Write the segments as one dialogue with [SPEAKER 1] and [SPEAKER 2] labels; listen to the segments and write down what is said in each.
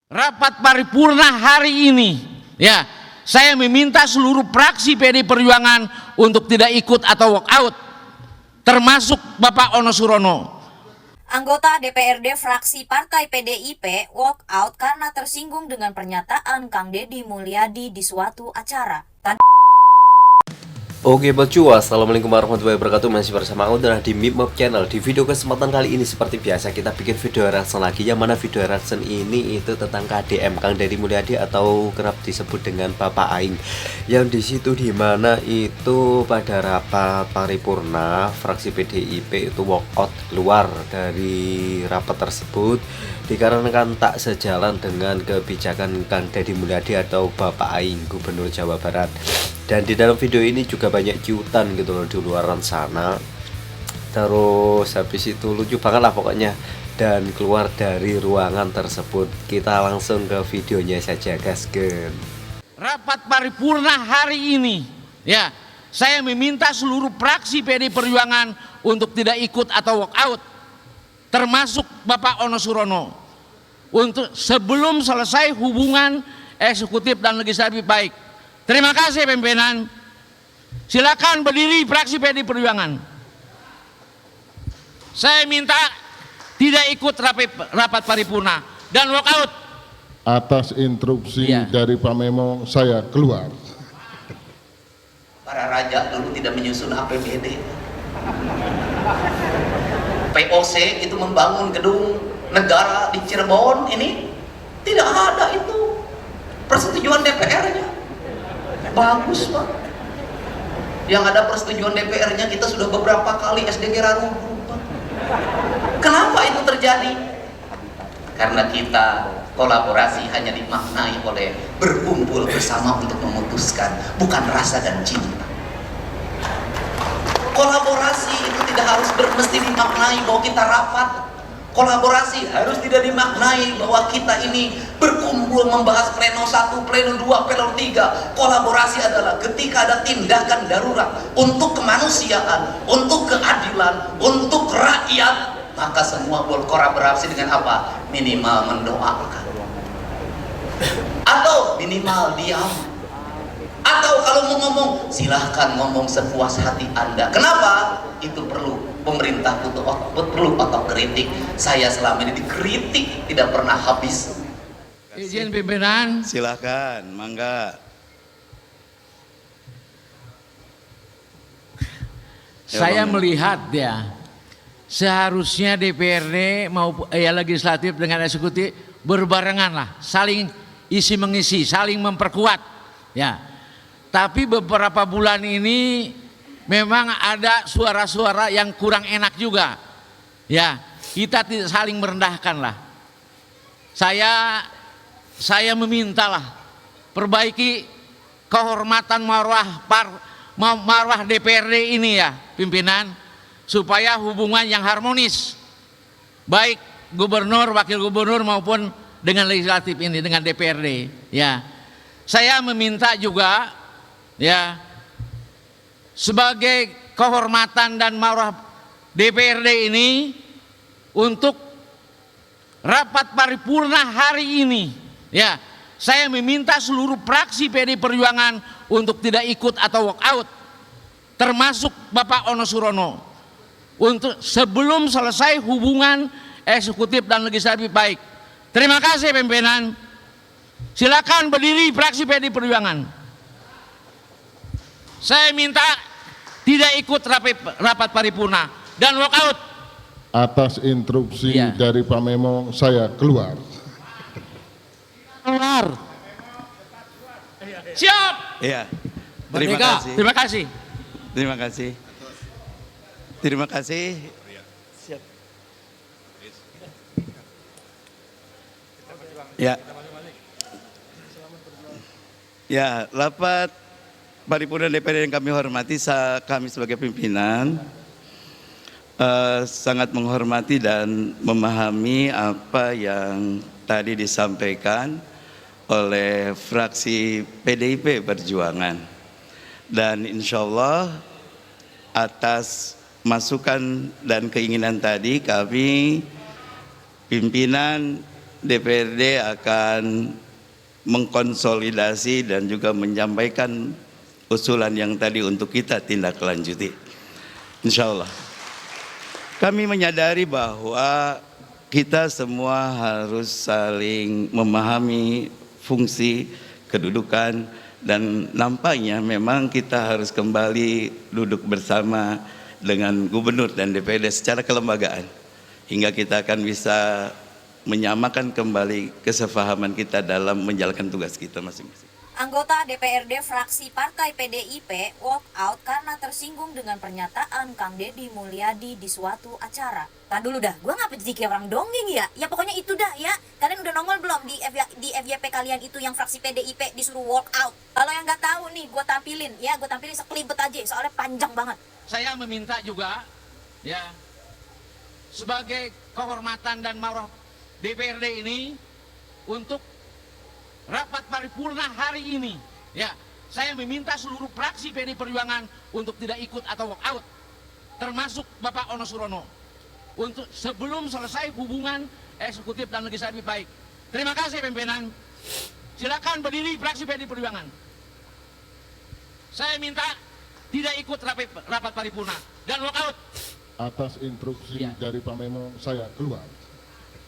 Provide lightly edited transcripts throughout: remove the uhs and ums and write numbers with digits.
[SPEAKER 1] Rapat paripurna hari ini, ya, saya meminta seluruh fraksi PD Perjuangan untuk tidak ikut atau walk out, termasuk Bapak Ono Surono.
[SPEAKER 2] Anggota DPRD fraksi Partai PDIP walk out karena tersinggung dengan pernyataan Kang Deddy Mulyadi di suatu acara.
[SPEAKER 3] Oke Bocua, assalamualaikum warahmatullahi wabarakatuh. Masih bersama aku dan di Mipmop Channel. Di video kesempatan kali ini seperti biasa kita bikin video reaction lagi. Yang mana video reaction ini itu tentang KDM Kang Deddy Mulyadi atau kerap disebut dengan Bapak Aing. Yang disitu dimana itu pada rapat paripurna fraksi PDIP itu walk out keluar dari rapat tersebut dikarenakan tak sejalan dengan kebijakan Kang Deddy Mulyadi atau Bapak Aing Gubernur Jawa Barat. Dan di dalam video ini juga banyak ciutan gitu loh di luaran sana. Terus habis itu lucu banget lah pokoknya. Dan keluar dari ruangan tersebut. Kita langsung ke videonya saja gasken.
[SPEAKER 1] Rapat paripurna hari ini, ya, saya meminta seluruh fraksi PD Perjuangan untuk tidak ikut atau walk out, termasuk Bapak Ono Surono, untuk sebelum selesai hubungan eksekutif dan legislatif baik. Terima kasih pimpinan. Silakan berdiri fraksi PD Perjuangan. Saya minta tidak ikut rapat paripurna dan walk out.
[SPEAKER 4] Atas instruksi dari Pak Memo saya keluar.
[SPEAKER 5] Para raja dulu tidak menyusun APBD. POC itu membangun gedung negara di Cirebon ini tidak ada itu persetujuan DPR-nya. Bagus Pak. Yang ada persetujuan DPR-nya kita sudah beberapa kali SDG runtuh Pak. Kenapa itu terjadi? Karena kita kolaborasi hanya dimaknai oleh berkumpul bersama untuk memutuskan, bukan rasa dan cinta. Kolaborasi itu tidak harus mesti dimaknai bahwa kita rapat. Kolaborasi harus tidak dimaknai bahwa kita ini berkumpul membahas pleno 1, pleno 2, pleno 3. Kolaborasi adalah ketika ada tindakan darurat untuk kemanusiaan, untuk keadilan, untuk rakyat, maka semua berkolaborasi dengan apa? Minimal mendoakan, atau minimal diam, atau kalau mau ngomong silahkan ngomong sepuas hati Anda. Kenapa? Itu perlu. Pemerintah perlu otokritik. Saya selama ini dikritik tidak pernah habis.
[SPEAKER 1] Izin pimpinan.
[SPEAKER 6] Silakan, mangga.
[SPEAKER 1] Saya melihat ya, seharusnya DPRD maupun legislatif dengan eksekutif berbarengan lah, saling isi mengisi, saling memperkuat ya. Tapi beberapa bulan ini memang ada suara-suara yang kurang enak juga ya, kita tidak saling merendahkan lah. Saya memintalah perbaiki kehormatan marwah DPRD ini ya pimpinan, supaya hubungan yang harmonis baik gubernur, wakil gubernur maupun dengan legislatif ini, dengan DPRD ya. Saya meminta juga ya, sebagai kehormatan dan marwah DPRD ini, untuk rapat paripurna hari ini, ya, saya meminta seluruh fraksi PD Perjuangan untuk tidak ikut atau walk out, termasuk Bapak Ono Surono, untuk sebelum selesai hubungan eksekutif dan legislatif baik. Terima kasih pimpinan. Silakan berdiri fraksi PD Perjuangan. Saya minta tidak ikut rapat paripurna dan walk out.
[SPEAKER 4] Atas instruksi dari Pak Memo saya keluar.
[SPEAKER 1] Keluar. Siap.
[SPEAKER 6] Iya.
[SPEAKER 1] Terima kasih. Terima kasih.
[SPEAKER 6] Terima kasih. Terima kasih. Siap. Ya. Ya, rapat paripurna DPR yang kami hormati, kami sebagai pimpinan sangat menghormati dan memahami apa yang tadi disampaikan oleh fraksi PDIP Perjuangan, dan insya Allah atas masukan dan keinginan tadi kami pimpinan DPRD akan mengkonsolidasi dan juga menyampaikan usulan yang tadi untuk kita tindak lanjuti. Insya Allah. Kami menyadari bahwa kita semua harus saling memahami fungsi, kedudukan, dan nampaknya memang kita harus kembali duduk bersama dengan gubernur dan DPRD secara kelembagaan hingga kita akan bisa menyamakan kembali kesepahaman kita dalam menjalankan tugas kita masing-masing.
[SPEAKER 2] Anggota DPRD fraksi Partai PDIP walk out karena tersinggung dengan pernyataan Kang Deddy Mulyadi di suatu acara. Tahan dulu dah, gue ngapa jadi kayak orang dongeng ya? Ya pokoknya itu dah ya. Kalian udah nongol belum di FYP kalian itu yang fraksi PDIP disuruh walk out? Kalau yang nggak tahu nih, gue tampilin sekelibet aja soalnya panjang banget.
[SPEAKER 1] Saya meminta juga, ya, sebagai kehormatan dan marwah DPRD ini untuk rapat paripurna hari ini, ya, saya meminta seluruh fraksi PDI Perjuangan untuk tidak ikut atau walk out, termasuk Bapak Ono Surono, untuk sebelum selesai hubungan eksekutif dan legislatif baik. Terima kasih pimpinan. Silakan berdiri fraksi PDI Perjuangan. Saya minta tidak ikut rapat paripurna dan walk out.
[SPEAKER 4] Atas instruksi dari Pak Memo, saya keluar.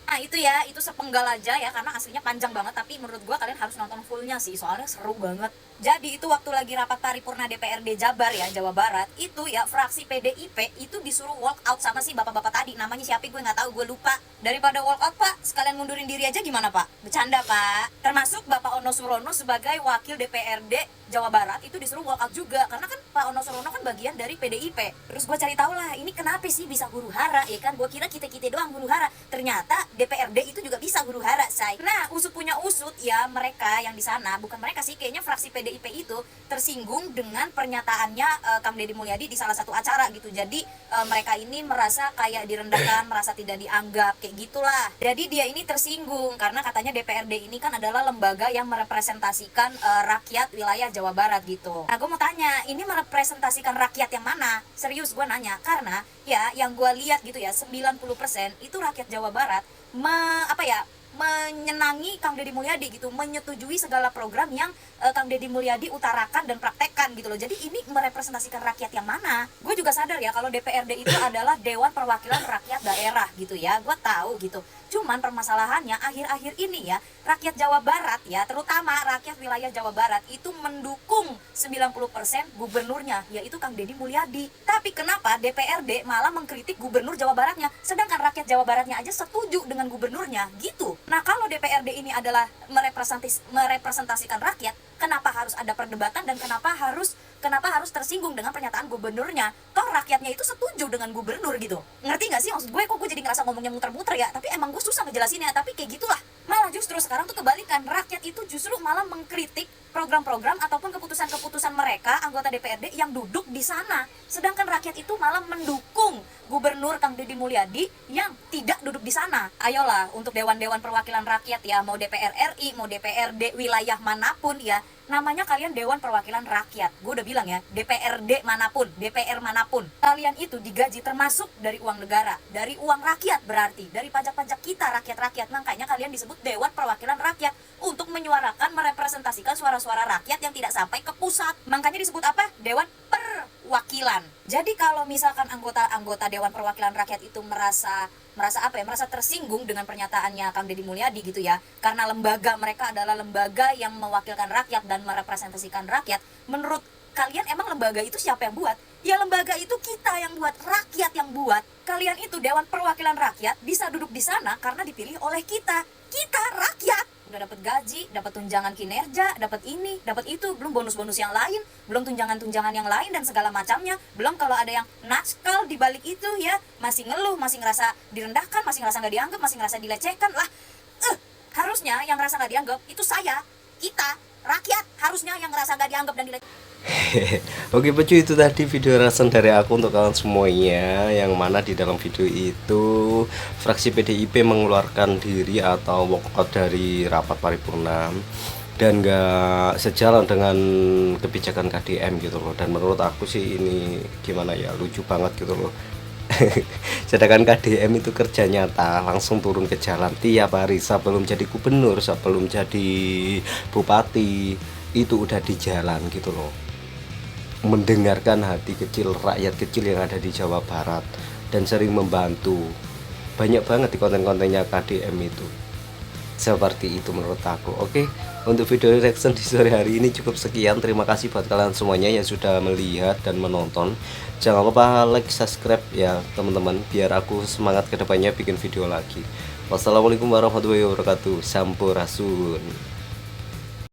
[SPEAKER 2] Nah itu ya, itu sepenggal aja ya, karena aslinya panjang banget, tapi menurut gua kalian harus nonton fullnya sih, soalnya seru banget. Jadi itu waktu lagi rapat paripurna DPRD Jabar ya, Jawa Barat, itu ya fraksi PDIP itu disuruh walk out sama si bapak-bapak tadi, namanya siapa gue nggak tahu, gue lupa. Daripada walk out Pak, sekalian mundurin diri aja gimana Pak? Bercanda Pak. Termasuk Bapak Ono Surono sebagai wakil DPRD Jawa Barat itu disuruh walk out juga, karena kan Pak Ono Surono kan bagian dari PDIP. Terus gue cari tahu lah, ini kenapa sih bisa huru hara ya kan? Gue kira kita doang huru hara, ternyata DPRD itu juga bisa huru hara, say. Nah, usut punya usut ya, mereka yang di sana, bukan mereka sih, kayaknya fraksi PDIP itu tersinggung dengan pernyataannya Kang Deddy Mulyadi di salah satu acara gitu. Jadi mereka ini merasa kayak direndahkan, merasa tidak dianggap, kayak gitulah. Jadi dia ini tersinggung karena katanya DPRD ini kan adalah lembaga yang merepresentasikan rakyat wilayah Jawa Barat gitu. Nah, gue mau tanya, ini merepresentasikan rakyat yang mana? Serius gue nanya, karena ya yang gue lihat gitu ya, 90% itu rakyat Jawa Barat menyenangi Kang Deddy Mulyadi gitu, menyetujui segala program yang Kang Deddy Mulyadi utarakan dan praktekkan gitu loh. Jadi ini merepresentasikan rakyat yang mana? Gue juga sadar ya kalau DPRD itu adalah Dewan Perwakilan Rakyat Daerah gitu ya, gue tahu gitu. Cuman permasalahannya akhir-akhir ini ya, rakyat Jawa Barat ya, terutama rakyat wilayah Jawa Barat itu mendukung 90% gubernurnya, yaitu Kang Deddy Mulyadi. Tapi kenapa DPRD malah mengkritik gubernur Jawa Baratnya, sedangkan rakyat Jawa Baratnya aja setuju dengan gubernurnya gitu. Nah, kalau DPRD ini adalah merepresentasikan rakyat, kenapa harus ada perdebatan dan kenapa harus tersinggung dengan pernyataan gubernurnya? Toh rakyatnya itu setuju dengan gubernur gitu. Ngerti gak sih maksud gue? Kok gue jadi ngerasa ngomongnya muter-muter ya? Tapi emang gue susah ngejelasinnya, tapi kayak gitulah. Malah justru sekarang tuh kebalikan, rakyat itu justru malah mengkritik program-program ataupun keputusan-keputusan mereka, anggota DPRD yang duduk di sana. Sedangkan rakyat itu malah mendukung gubernur Kang Deddy Mulyadi yang tidak duduk di sana. Ayolah, untuk Dewan-Dewan Perwakilan Rakyat ya, mau DPR RI, mau DPRD wilayah manapun ya, namanya kalian Dewan Perwakilan Rakyat. Gue udah bilang ya, DPRD manapun, DPR manapun, kalian itu digaji termasuk dari uang negara, dari uang rakyat berarti, dari pajak-pajak kita rakyat-rakyat. Makanya kalian disebut Dewan Perwakilan Rakyat untuk menyuarakan, merepresentasikan suara-suara rakyat yang tidak sampai ke pusat. Makanya disebut apa? Dewan Perwakilan. Jadi kalau misalkan anggota Dewan Perwakilan Rakyat itu merasa tersinggung dengan pernyataannya Kang Deddy Mulyadi gitu ya, karena lembaga mereka adalah lembaga yang mewakilkan rakyat dan merepresentasikan rakyat, menurut kalian emang lembaga itu siapa yang buat? Ya lembaga itu kita yang buat, rakyat yang buat. Kalian itu Dewan Perwakilan Rakyat bisa duduk di sana karena dipilih oleh kita rakyat. Udah dapat gaji, dapat tunjangan kinerja, dapat ini, dapat itu, belum bonus-bonus yang lain, belum tunjangan-tunjangan yang lain dan segala macamnya. Belum kalau ada yang nakal di balik itu ya, masih ngeluh, masih ngerasa direndahkan, masih ngerasa nggak dianggap, masih ngerasa dilecehkan lah. Harusnya yang ngerasa nggak dianggap itu kita, rakyat, harusnya yang ngerasa nggak dianggap dan dilecehkan.
[SPEAKER 3] Oke pecu, itu tadi video reaction dari aku untuk kalian semuanya, yang mana di dalam video itu fraksi PDIP mengeluarkan diri atau walkout dari rapat paripurna dan gak sejalan dengan kebijakan KDM gitu loh. Dan menurut aku sih ini gimana ya, lucu banget gitu loh. Sedangkan KDM itu kerja nyata, langsung turun ke jalan tiap hari sebelum jadi gubernur, sebelum jadi bupati, itu udah di jalan gitu loh. Mendengarkan hati kecil rakyat kecil yang ada di Jawa Barat dan sering membantu. Banyak banget di konten-kontennya KDM itu. Seperti itu menurut aku. Oke, untuk video reaction di sore hari ini cukup sekian. Terima kasih buat kalian semuanya yang sudah melihat dan menonton. Jangan lupa like, subscribe ya teman-teman, biar aku semangat kedepannya bikin video lagi. Wassalamualaikum warahmatullahi wabarakatuh. Sampurasun.